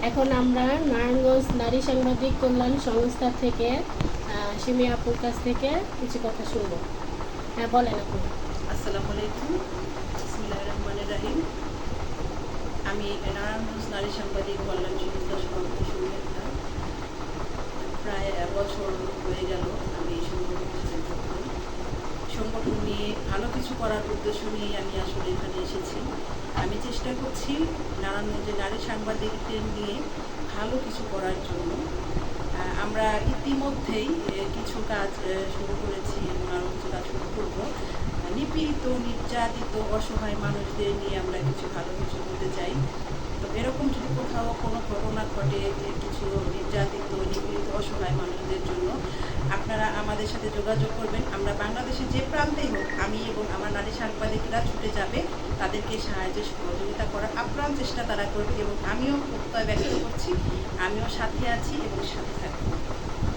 এখন আমরা নারায়ণগঞ্জ নারী সাংবাদিক কল্যাণ সংস্থা থেকে সিমি আপুর কাছ থেকে কিছু কথা শুনবো। হ্যাঁ, বলেন আপু। আসসালামু আলাইকুম, বিসমিল্লাহির রহমানির রহিম। আমি নারায়ণগঞ্জ নারী সাংবাদিক কল্যাণ সংস্থার সভাপতি সুমিতা। প্রায় বছর হয়ে গেল আমি এই সংগঠনের সাথে যুক্ত। সংগঠন নিয়ে ভালো কিছু করার উদ্দেশ্য নিয়ে আমি আসলে এখানে এসেছি। আমি চেষ্টা করছি নারায়ণগঞ্জের নারী সাংবাদিকদের নিয়ে ভালো কিছু করার জন্য। আমরা ইতিমধ্যেই কিছু কাজ শুরু করেছি এবং আরও কিছু কাজ শুরু করব। নিপীড়িত, নির্যাতিত, অসহায় মানুষদের নিয়ে আমরা কিছু ভালো কিছু করতে চাই। তো এরকম যদি কোথাও কোনো ঘটনা ঘটে যে কিছু নির্যাতিত, নিপীড়িত, অসহায় মানুষদের জন্য, আপনারা আমাদের সাথে যোগাযোগ করবেন। আমরা বাংলাদেশের যে প্রান্তেই হোক, আমি এবং আমার নারী সাংবাদিকরা ছুটে যাবে তাদেরকে সাহায্য সহযোগিতা করার আপ্রাণ চেষ্টা তারা করবে এবং আমিও প্রত্যয় ব্যক্ত করছি, আমিও সাথে আছি এবং সাথে থাকবো।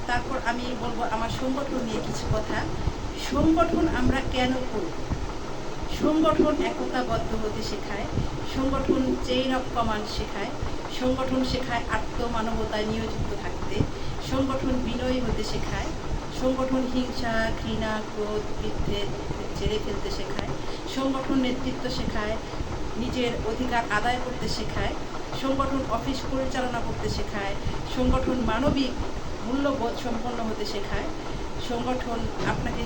তারপর আমি বলবো আমার সংগঠন নিয়ে কিছু কথা। সংগঠন আমরা কেন করব? সংগঠন একতাবদ্ধ হতে শেখায়, সংগঠন চেইন অফ কমান্ড শেখায়, সংগঠন শেখায় আত্মমানবতায় নিয়োজিত থাকতে, সংগঠন বিনয়ী হতে শেখায়, সংগঠন হিংসা, ঘৃণা, ক্রোধ, বিদ্বেষ ছেড়ে ফেলতে শেখায়, সংগঠন নেতৃত্ব শেখায়, নিজের অধিকার আদায় করতে শেখায়, সংগঠন অফিস পরিচালনা করতে শেখায়, সংগঠন মানবিক মূল্যবোধ সম্পন্ন হতে শেখায়, সংগঠন আপনাকে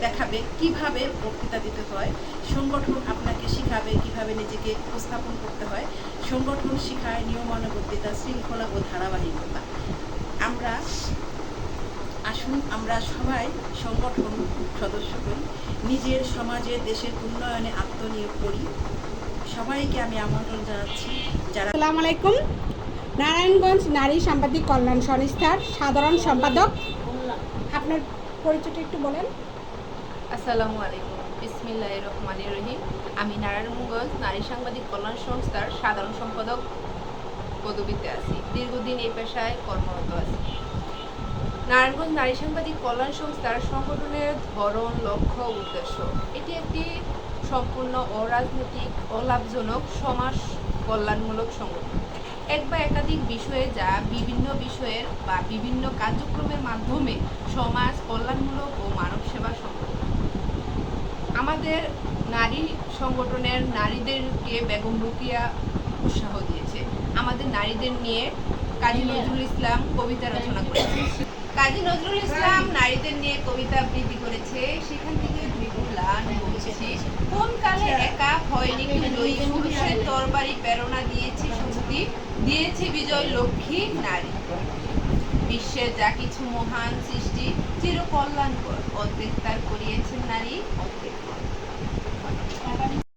দেখাবে কিভাবে বক্তৃতা দিতে হয়, সংগঠন আপনাকে শিখাবে কিভাবে নিজেকে উপস্থাপন করতে হয়, সংগঠন শেখায় নিয়মানুবর্তিতা, শৃঙ্খলা ও ধারাবাহিকতা। আসুন আমরা সবাই সংগঠন সদস্য হই, নিজের সমাজের দেশের উন্নয়নে আত্মনিয়োগ করি। সবাইকে আমি আমন্ত্রণ জানাচ্ছি। আসসালামু আলাইকুম। নারায়ণগঞ্জ নারী সাংবাদিক কল্যাণ সংস্থার সাধারণ সম্পাদক, আপনার পরিচয়টা একটু বলেন। আসসালামু আলাইকুম, বিসমিল্লাহির রহমানির রহিম। আমি নারায়ণগঞ্জ নারী সাংবাদিক কল্যাণ সংস্থার সাধারণ সম্পাদক পদবিতে আছি। দীর্ঘদিন এই পেশায় কর্মরত আছি। নারায়ণগঞ্জ নারী সাংবাদিক কল্যাণ সংস্থার সংগঠনের ধরন, লক্ষ্য, উদ্দেশ্য, এটি একটি সম্পূর্ণ অরাজনৈতিক, অলাভজনক সমাজ কল্যাণমূলক সংগঠন। এক বা একাধিক বিষয়ে যা বিভিন্ন বিষয়ের বা বিভিন্ন কার্যক্রমের মাধ্যমে সমাজ কল্যাণমূলক ও মানব সেবা সংগঠন। আমাদের নারী সংগঠনের নারীদেরকে বেগম রোকেয়া উৎসাহ দিয়েছে। আমাদের নারীদের নিয়ে কাজী নজরুল ইসলাম কবিতা রচনা করেছে। কাজী নজরুল ইসলাম নারীদের নিয়ে কবিতা আবৃত্তি করেছে। সেখান থেকে বিপুলান বলছি, কোন কালে একা হয়নি জয়ী, পুরুষের তরবারি প্রেরণা দিয়েছে শক্তি, দিয়েছে বিজয় লক্ষ্মী নারী। বিশ্বের যা কিছু মহান সৃষ্টি চির কল্যাণকর, অর্ধেক তার করিয়েছেন নারী।